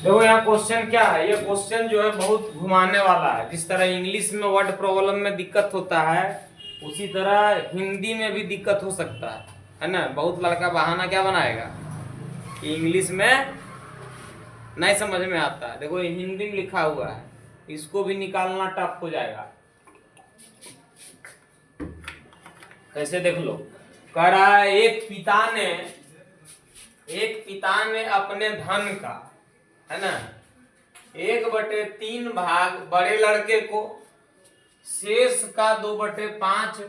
देखो यहाँ क्वेश्चन क्या है, ये क्वेश्चन जो है बहुत घुमाने वाला है। जिस तरह इंग्लिश में वर्ड प्रॉब्लम में दिक्कत होता है, उसी तरह हिंदी में भी दिक्कत हो सकता है ना। बहुत लड़का बहाना क्या बनाएगा कि इंग्लिश में नहीं समझ में आता है। देखो ये हिंदी में लिखा हुआ है, इसको भी निकालना टफ हो जाएगा। कैसे देख लो, कह रहा है एक पिता ने अपने धन का, है ना, 1/3 भाग बड़े लड़के को, शेष का 2/5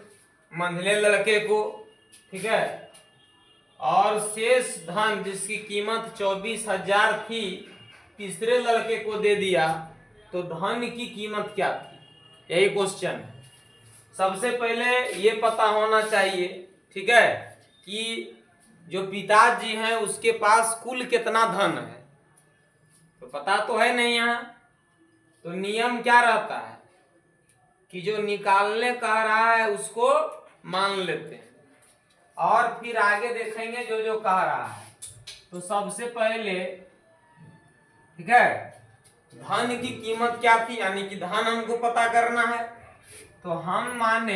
मंझले लड़के को, ठीक है, और शेष धन जिसकी कीमत 24,000 थी तीसरे लड़के को दे दिया। तो धन की कीमत क्या थी, यही क्वेश्चन है। सबसे पहले ये पता होना चाहिए, ठीक है, कि जो पिताजी हैं उसके पास कुल कितना धन है, तो पता तो है नहीं यहाँ। तो नियम क्या रहता है कि जो निकालने कह रहा है उसको मान लेते हैं और फिर आगे देखेंगे जो जो कह रहा है। तो सबसे पहले, ठीक है, धन की कीमत क्या थी, यानी कि धन हमको पता करना है। तो हम माना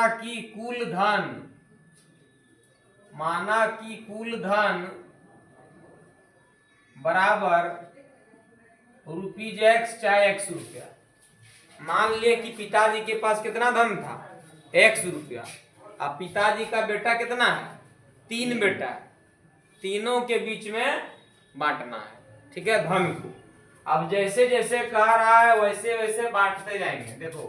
कि कुल धन बराबर ₹x चाहे x रुपया। मान लिए कि पिताजी के पास कितना धन था, x रुपया। अब पिताजी का बेटा कितना है, 3 बेटा है, तीनों के बीच में बांटना है, ठीक है, धन को। अब जैसे जैसे कह रहा है वैसे वैसे बांटते जाएंगे। देखो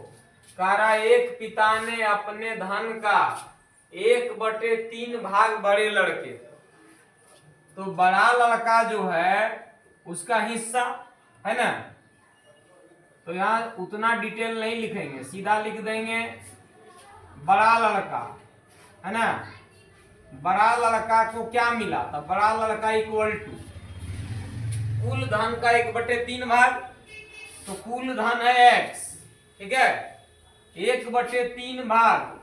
कह रहा है एक पिता ने अपने धन का 1/3 भाग बड़े लड़के, तो बड़ा लड़का जो है उसका हिस्सा, है ना। तो यहाँ उतना डिटेल नहीं लिखेंगे, सीधा लिख देंगे बड़ा लड़का, है ना। बड़ा लड़का को क्या मिला, तो बड़ा लड़का इक्वल टू कुल धन का 1/3 भाग, तो कुल धन है x, ठीक है, 1/3 भाग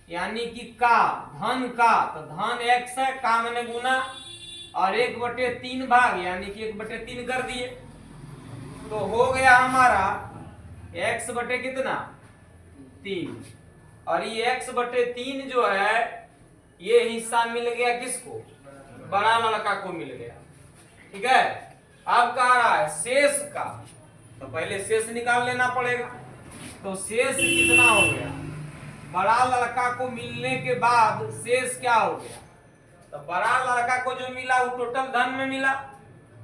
यानी कि का धन का, तो धन x है, का मैंने गुना, और 1/3 भाग यानी कि 1/3 कर दिए। तो हो गया हमारा x बटे कितना, 3, और ये x/3 जो है ये हिस्सा मिल गया किसको, बड़ा लड़का को मिल गया, ठीक है। अब कह रहा है शेष का, तो पहले शेष निकाल लेना पड़ेगा। तो शेष कितना हो गया, बड़ा लड़का को मिलने के बाद शेष क्या हो गया, तो बड़ा लड़का को जो मिला वो टोटल धन में मिला,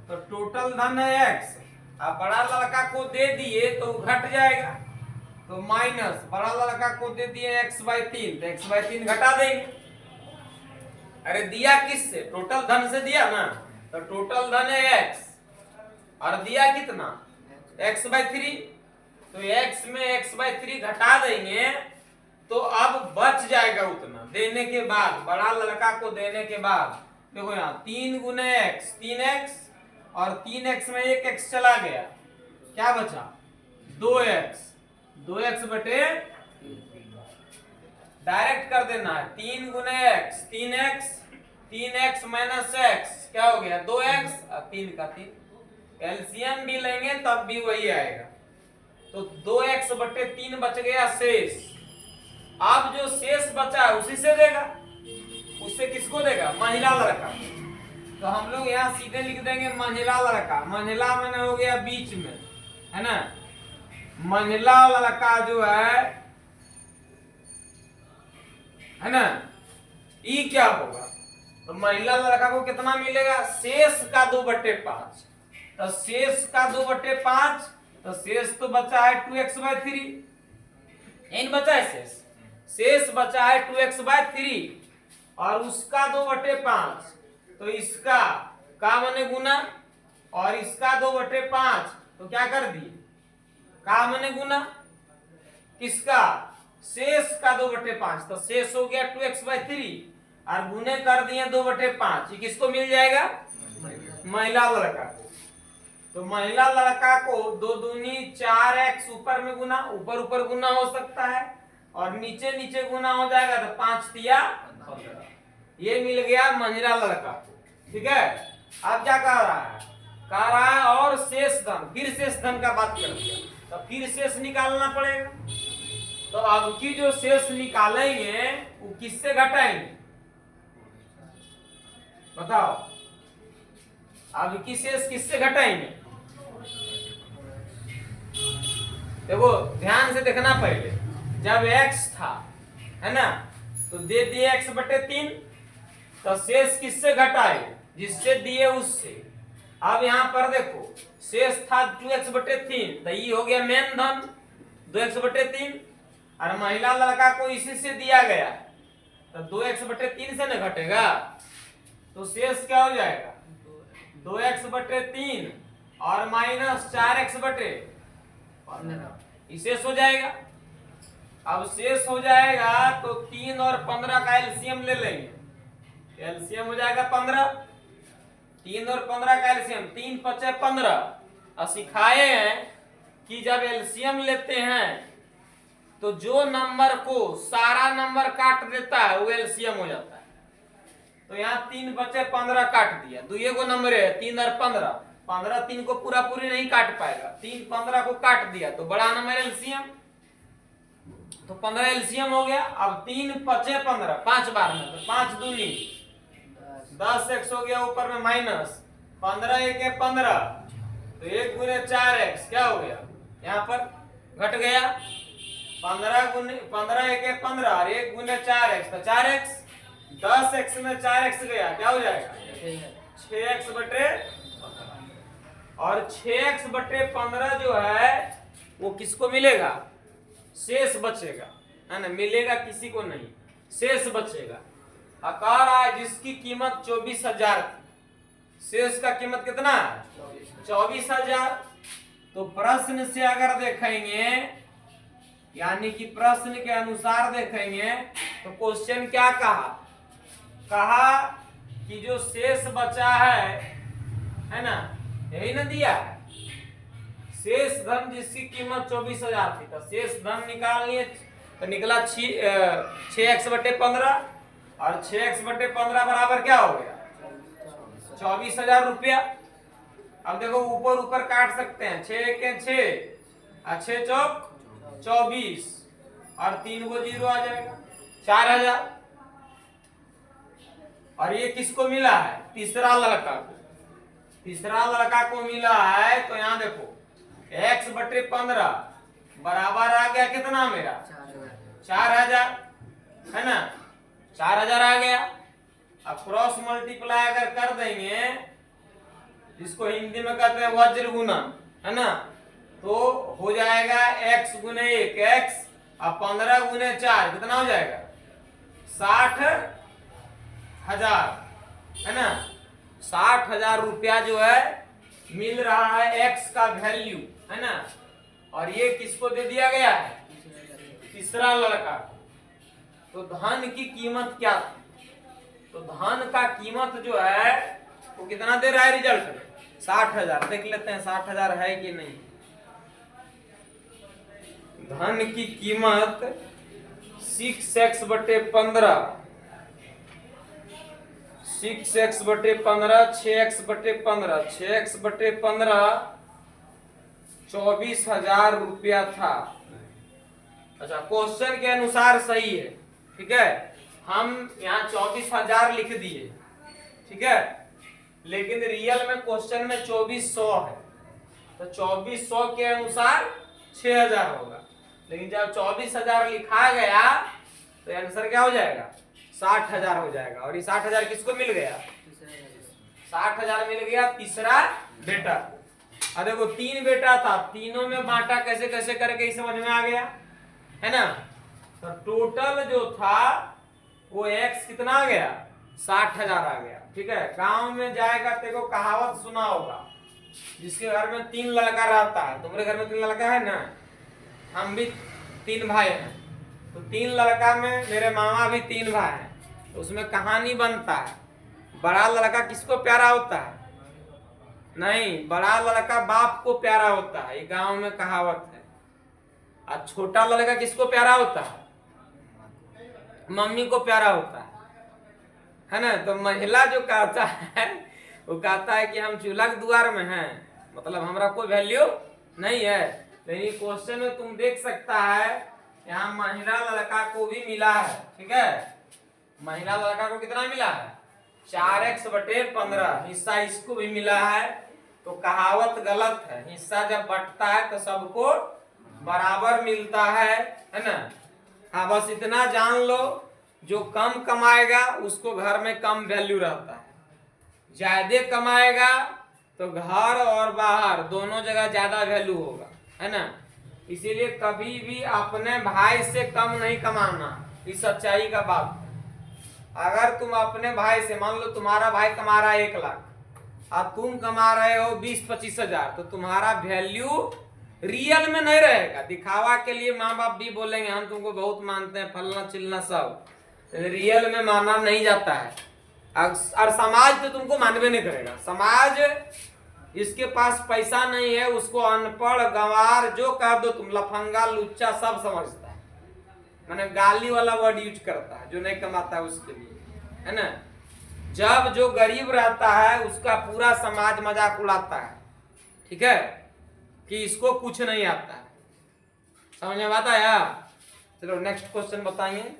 तो टोटल धन है x। अब बड़ा लड़का को दे दिए तो घट जाएगा, तो माइनस बड़ा लड़का को दे दिए x/3, तो x/3 घटा देंगे। अरे दिया किससे, टोटल धन से दिया ना, तो टोटल धन है x और दिया कितना, x/3, तो x में x/3 घटा देंगे तो अब बच जाएगा उतना देने के बाद, बड़ा लड़का को देने के बाद। देखो यहाँ 3 × x 3x, और 3x में 1x चला गया, क्या बचा 2x, 2x बटे डायरेक्ट कर देना है 3 × x 3x, 3x minus x क्या हो गया 2x, और 3 का 3। एलसीएम भी लेंगे तब भी वही आएगा, तो 2x/3 बच गया शेष। अब जो शेष बचा है उसी से देगा, उससे किसको देगा, महिला लड़का। तो हम लोग यहाँ सीधे लिख देंगे महिला लड़का, महिला मैंने हो गया बीच में, है ना। महिला लड़का जो है ना, ई क्या होगा, तो महिला लड़का को कितना मिलेगा, शेष का 2/5, तो शेष का 2/5, तो शेष तो बचा है 2x/3, इन बचा है शेष बचा है 2x/3, और उसका 2/5, तो इसका का मैंने गुना, और इसका 2/5, तो क्या कर दिए का मैंने गुना, किसका शेष का 2/5, तो शेष हो गया 2x/3, और गुने कर दिए 2/5, ये किसको मिल जाएगा, महिला लड़का को। तो महिला लड़का को 2 दूनी 4x ऊपर में गुना, ऊपर ऊपर गुना हो सकता है, और नीचे नीचे गुना हो जाएगा, तो 5 तिया 15, ये मिल गया महिला लड़का को। ठीक है। अब क्या कह रहा है और शेष धन, फिर शेष धन का बात कर दिया, तो फिर शेष निकालना पड़ेगा। तो अब की जो शेष निकालेंगे वो किससे घटाएंगे बताओ, अब की शेष किससे घटाएंगे? देखो ध्यान से देखना पहले, जब x था है ना, तो दे दिए x बटे 3, तो शेष किससे घटाए? जिससे दिए उससे। अब यहाँ पर देखो शेष था 2x बटे 3, तो ये हो गया मेन धन 2x बटे 3, और महिला लड़का को इसी से दिया गया, तो 2x बटे 3 से न घटेगा, तो शेष क्या हो जाएगा 2x बटे 3 और माइनस 4x बटे 15, शेष हो जाएगा। अब शेष हो जाएगा तो 3 और 15 का एलसीएम ले लेंगे, एलसीएम हो जाएगा 15, 3 और 15 का एलसीएम 3 5 15। सिखाए हैं कि जब एलसीएम लेते हैं तो जो नंबर को सारा नंबर काट देता है वो एलसीएम हो जाता है। तो यहाँ 3 बचे 15 काट दिया, दुए को नंबर है 3 और 15, 15 3 को पूरा पूरी नहीं काट पाएगा, 3 15 को काट दिया तो बड़ा नंबर एलसीएम, तो 15 एलसीएम हो गया। अब 3 5 15, 5 बार में, तो 5 दूनी 10x हो गया, ऊपर में माइनस 15 1 15, तो 1 गुने 4x क्या हो गया, यहाँ पर घट गया 15 1 15 और 1 गुने 4x, तो 4x, 10x में 4x गया क्या हो जाएगा 6x बटे, और 6x बटे 15 जो है वो किसको मिलेगा, शेष बचेगा है ना, मिलेगा किसी को नहीं, शेष बचेगा। कह रहा है जिसकी कीमत 24,000 थी, शेष का कीमत कितना है 24,000। तो प्रश्न से अगर देखेंगे, यानी कि प्रश्न के अनुसार देखेंगे, तो क्वेश्चन क्या कहा कि जो शेष बचा है ना, यही ना दिया है, शेष धन जिसकी कीमत 24,000 थी, तो शेष धन निकाल लिए, तो निकला 6x बटे 15, और 6x बटे 15 बराबर क्या हो गया 24,000 रुपया। अब देखो ऊपर ऊपर काट सकते हैं, 6 के 6 और 6 चौक 24, और 3 को 0 आ जाएगा 4,000। और ये किसको मिला है, तीसरा लड़का को, तीसरा लड़का को मिला है। तो यहाँ देखो x बटे 15 बराबर आ गया कितना मेरा 4,000 है ना, 4,000 आ गया। अब क्रॉस मल्टीप्लाई अगर कर देंगे, जिसको हिंदी में कहते हैं वज्र गुणन है ना, तो हो जाएगा x गुने 1 x, और 15 गुने 4 कितना हो जाएगा 60,000 है ना। 60,000 रुपया जो है मिल रहा है x का वैल्यू है ना, और ये किसको दे दिया गया है, तीसरा लड़का को। तो धन की कीमत क्या थी, तो धन का कीमत जो है वो कितना दे रहा है रिजल्ट में 60,000। देख लेते हैं 60,000 है कि नहीं। धन की कीमत 6x बटे 15, 6x बटे 15, 6x बटे 15, 6x बटे 15 24,000 रुपया था। अच्छा क्वेश्चन के अनुसार सही है, ठीक है, हम यहाँ 24,000 लिख दिए, ठीक है, लेकिन रियल में क्वेश्चन में 2400 है, तो 2400 के अनुसार 6,000 होगा, लेकिन जब 24,000 लिखा गया तो आंसर क्या हो जाएगा 60,000 हो जाएगा। और ये 60,000 किसको मिल गया, 60,000 मिल गया तीसरा बेटा को। अब देखो 3 बेटा था, तीनों में बांटा कैसे कैसे करके ही समझ में आ गया है ना। तो टोटल जो था वो x कितना आ गया 60,000 आ गया, ठीक है। गांव में जाएगा देखो कहावत सुना होगा, जिसके घर में 3 लड़का रहता है, तुम्हारे घर में 3 लड़का है ना, हम भी 3 भाई हैं, तो 3 लड़का में मेरे मामा भी 3 भाई हैं, तो उसमें कहानी बनता है, बड़ा लड़का किसको प्यारा होता है, नहीं बड़ा लड़का बाप को प्यारा होता है, ये गांव में कहावत है। और छोटा लड़का किसको प्यारा होता है, मम्मी को प्यारा होता है ना। तो महिला जो कहता है वो कहता है कि हम चूल्हा के द्वार में हैं, मतलब हमारा कोई वैल्यू नहीं है। लेकिन क्वेश्चन में तुम देख सकता है यहाँ महिला लड़का को भी मिला है, ठीक है। महिला लड़का को कितना मिला है? 4x/15 हिस्सा इसको भी मिला है। तो कहावत गलत है, हिस्सा जब बंटता है तो सबको बराबर मिलता है ना। हाँ बस इतना जान लो, जो कम कमाएगा उसको घर में कम वैल्यू रहता है, ज्यादा कमाएगा तो घर और बाहर दोनों जगह ज्यादा वैल्यू होगा, है ना। इसीलिए कभी भी अपने भाई से कम नहीं कमाना, इस सच्चाई का बात। अगर तुम अपने भाई से, मान लो तुम्हारा भाई कमा रहा है 1 लाख और तुम कमा रहे हो 20-25 हजार, तो तुम्हारा वैल्यू रियल में नहीं रहेगा। दिखावा के लिए माँ बाप भी बोलेंगे हम तुमको बहुत मानते हैं, फलना चिलना सब, रियल में माना नहीं जाता है। और समाज तो तुमको मानवे नहीं करेगा। समाज इसके पास पैसा नहीं है उसको अनपढ़ गंवार जो कह दो तुम, लफंगा लुच्चा सब समझता है, मैंने गाली वाला वर्ड यूज करता है जो नहीं कमाता है उसके लिए, है ना। जब जो गरीब रहता है उसका पूरा समाज मजाक उड़ाता है, ठीक है, कि इसको कुछ नहीं आता है। समझ में आता है? चलो नेक्स्ट क्वेश्चन बताइए।